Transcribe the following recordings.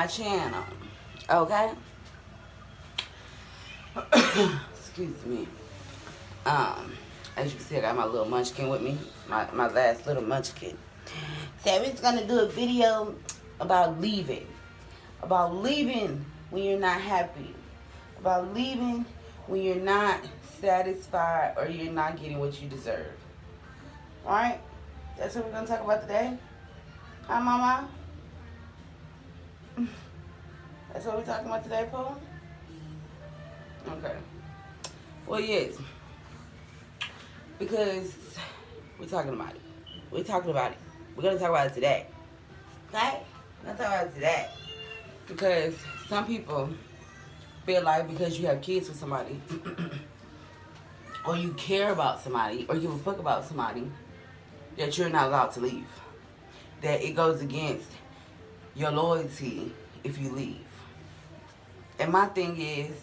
my channel. Okay? Excuse me. As you can see, I got my little munchkin with me. My last little munchkin. So we're just gonna do a video about leaving. About leaving when you're not happy. About leaving when you're not satisfied or you're not getting what you deserve. Alright? That's what we're gonna talk about today. Hi, Mama. That's what we're talking about today, Paul? Okay. Well, yes. Because we're talking about it. We're talking about it. We're going to talk about it today. Okay? We're going to talk about it today. Because some people feel like because you have kids with somebody, or you care about somebody, or give a fuck about somebody, that you're not allowed to leave. That it goes against your loyalty if you leave. And my thing is,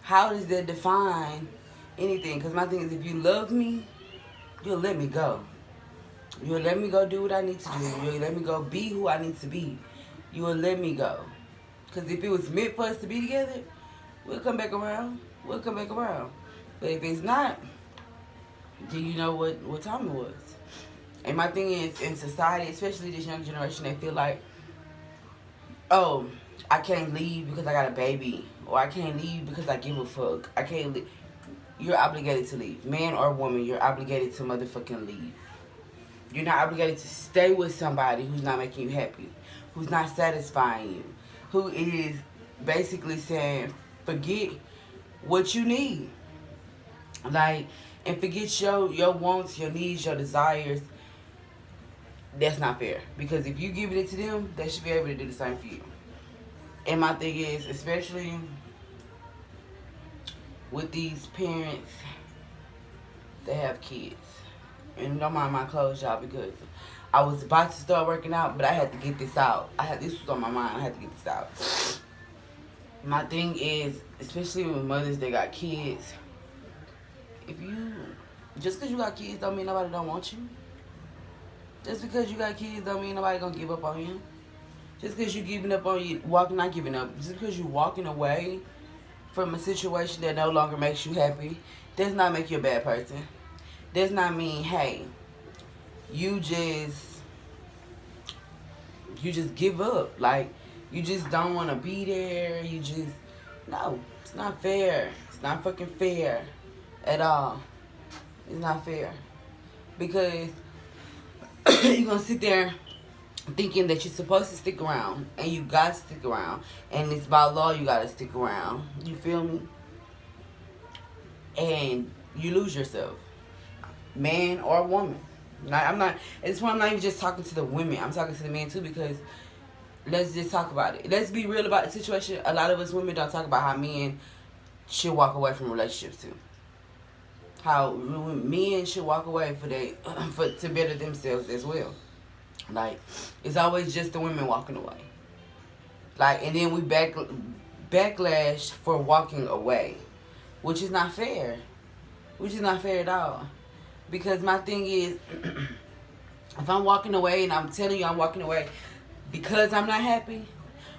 how does that define anything? Because my thing is, if you love me, you'll let me go. You'll let me go do what I need to do. You'll let me go be who I need to be. You will let me go. Because if it was meant for us to be together, we'll come back around. We'll come back around. But if it's not, then you know what time it was. And my thing is, in society, especially this young generation, they feel like, oh, I can't leave because I got a baby. Or I can't leave because I give a fuck. I can't leave. You're obligated to leave. Man or woman, you're obligated to motherfucking leave. You're not obligated to stay with somebody who's not making you happy. Who's not satisfying you. Who is basically saying, forget what you need. Like, and forget your wants, your needs, your desires. That's not fair. Because if you give it to them, they should be able to do the same for you. And my thing is, especially with these parents that have kids. And don't mind my clothes, y'all, because I was about to start working out, but I had to get this out. This was on my mind. I had to get this out. My thing is, especially with mothers that got kids, just because you got kids don't mean nobody don't want you. Just because you got kids don't mean nobody gonna give up on you. Just because you giving up on you, not giving up, just because you walking away from a situation that no longer makes you happy, does not make you a bad person. Does not mean, hey, you just give up. Like, you just don't want to be there. No, it's not fair. It's not fucking fair at all. It's not fair. Because you're going to sit there thinking that you're supposed to stick around, and you got to stick around, and it's by law you got to stick around. You feel me? And you lose yourself, man or woman. It's why I'm not even just talking to the women. I'm talking to the men too, because let's just talk about it. Let's be real about the situation. A lot of us women don't talk about how men should walk away from relationships too. How men should walk away to better themselves as well. Like, it's always just the women walking away. Like, and then we backlash for walking away, which is not fair. Which is not fair at all. Because my thing is, if I'm walking away and I'm telling you I'm walking away because I'm not happy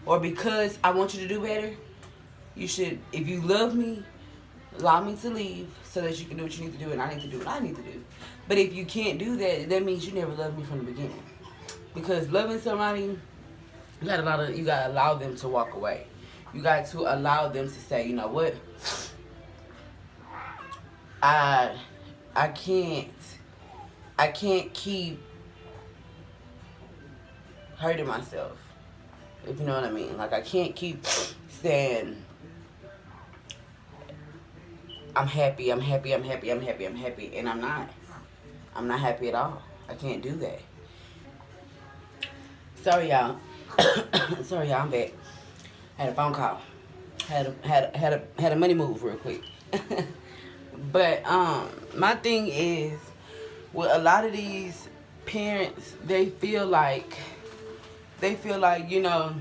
or because I want you to do better, you should, if you love me, allow me to leave so that you can do what you need to do and I need to do what I need to do. But if you can't do that, that means you never loved me from the beginning. Because loving somebody, you gotta allow them to walk away. You got to allow them to say, you know what? I can't keep hurting myself. If you know what I mean. Like, I can't keep saying I'm happy, and I'm not. I'm not happy at all. I can't do that. Sorry, y'all. Sorry, y'all. I'm back. Had a phone call. Had a money move real quick. But my thing is, with a lot of these parents, they feel like, you know,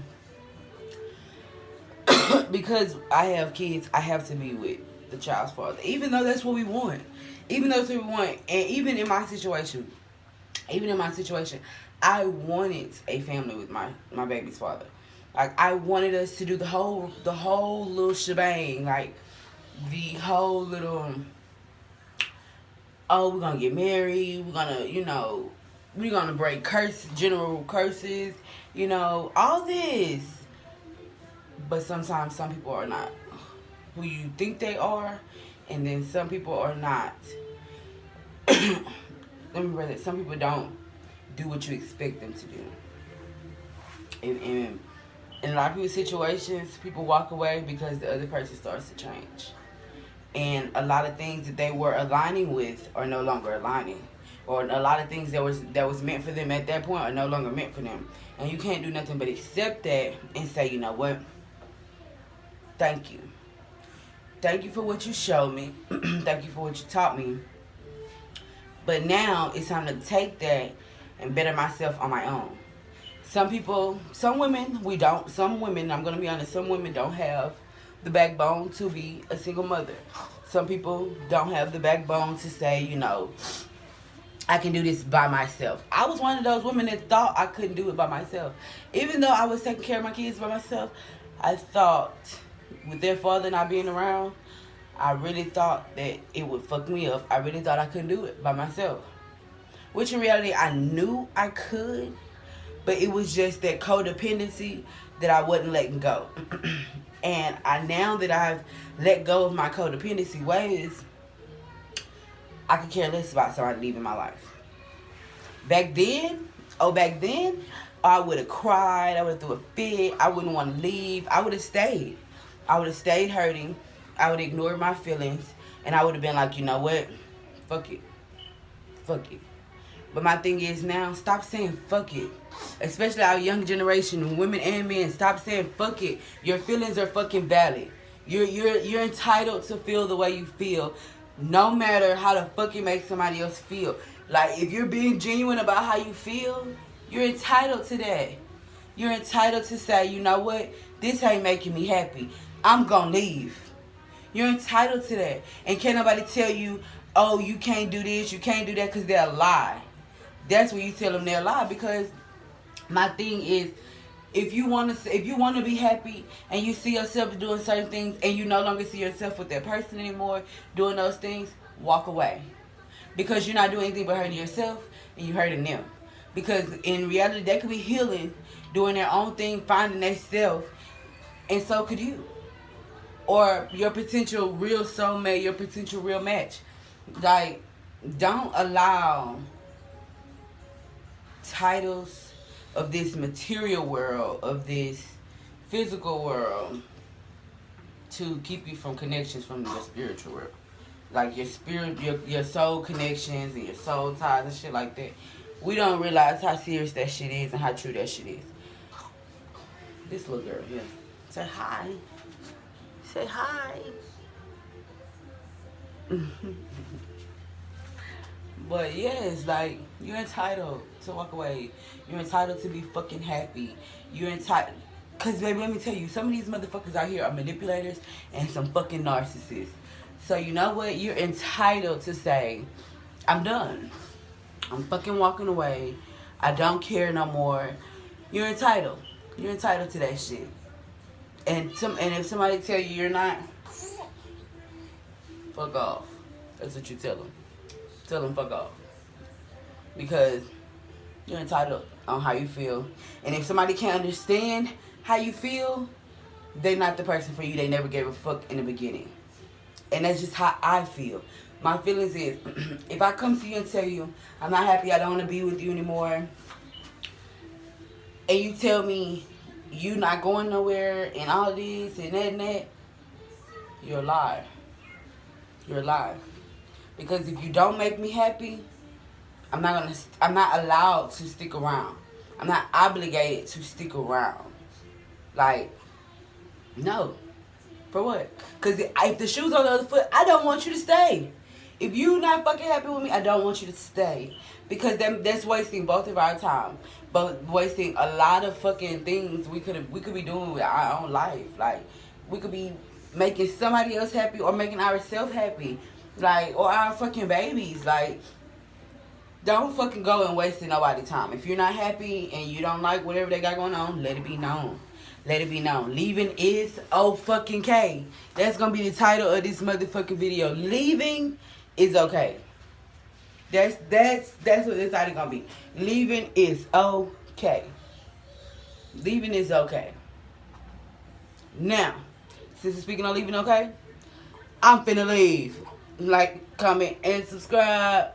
because I have kids, I have to be with the child's father, even though that's what we want. And even in my situation, I wanted a family with my baby's father. Like, I wanted us to do the whole little shebang, like the whole little, oh, we're gonna get married, we're gonna, we're gonna break general curses, all this. But sometimes some people are not who you think they are, and then some people are not. Let me read it. Some people don't do what you expect them to do. And in a lot of people's situations, people walk away because the other person starts to change. And a lot of things that they were aligning with are no longer aligning. Or a lot of things that was meant for them at that point are no longer meant for them. And you can't do nothing but accept that and say, you know what? Thank you. Thank you for what you showed me. Thank you for what you taught me. But now it's time to take that and better myself on my own. Some women, I'm going to be honest, some women don't have the backbone to be a single mother. Some people don't have the backbone to say, I can do this by myself. I was one of those women that thought I couldn't do it by myself. Even though I was taking care of my kids by myself, I thought, with their father not being around, I really thought that it would fuck me up. I really thought I couldn't do it by myself. Which in reality, I knew I could, but it was just that codependency that I wasn't letting go. And now that I've let go of my codependency ways, I could care less about somebody leaving my life. Back then, I would have cried. I would have threw a fit. I wouldn't want to leave. I would have stayed. I would have stayed hurting. I would ignore my feelings. And I would have been like, you know what? Fuck it. Fuck it. But my thing is now, stop saying fuck it. Especially our young generation, women and men, stop saying fuck it. Your feelings are fucking valid. You're entitled to feel the way you feel, no matter how the fuck it makes somebody else feel. Like, if you're being genuine about how you feel, you're entitled to that. You're entitled to say, you know what? This ain't making me happy. I'm gonna leave. You're entitled to that. And can't nobody tell you, oh, you can't do this, you can't do that, because they'll lie. That's when you tell them they'll lie. Because my thing is, if you want to be happy and you see yourself doing certain things and you no longer see yourself with that person anymore doing those things, walk away. Because you're not doing anything but hurting yourself and you're hurting them. Because in reality, they could be healing, doing their own thing, finding their self, and so could you. Or your potential real soulmate, your potential real match. Like, don't allow titles of this material world, of this physical world, to keep you from connections from your spiritual world. Like your spirit, your soul connections and your soul ties and shit like that. We don't realize how serious that shit is and how true that shit is. This little girl here. Say hi. Say hi. But yes, like, you're entitled to walk away. You're entitled to be fucking happy. You're entitled. Because, baby, let me tell you, some of these motherfuckers out here are manipulators and some fucking narcissists. So, you know what? You're entitled to say, I'm done. I'm fucking walking away. I don't care no more. You're entitled. You're entitled to that shit. And if somebody tell you you're not, fuck off. That's what you tell them. Tell them fuck off. Because you're entitled on how you feel. And if somebody can't understand how you feel, they're not the person for you. They never gave a fuck in the beginning. And that's just how I feel. My feelings is, if I come to you and tell you, I'm not happy, I don't want to be with you anymore, and you tell me you not going nowhere and all this and that, you're a liar. You're a liar. Because if you don't make me happy, I'm not allowed to stick around. I'm not obligated to stick around. Like, no. For what? Because if the shoe's on the other foot, I don't want you to stay. If you not fucking happy with me, I don't want you to stay. Because that's wasting both of our time. But wasting a lot of fucking things we could be doing with our own life. Like, we could be making somebody else happy or making ourselves happy. Like, or our fucking babies. Like, Don't fucking go and waste nobody's time. If you're not happy and you don't like whatever they got going on, let it be known. Let it be known. Leaving is O-fucking-K. That's gonna be the title of this motherfucking video. Leaving is okay. That's what this title gonna be. Leaving is okay. Leaving is okay. Now, since we're speaking on leaving okay, I'm finna leave. Like, comment, and subscribe.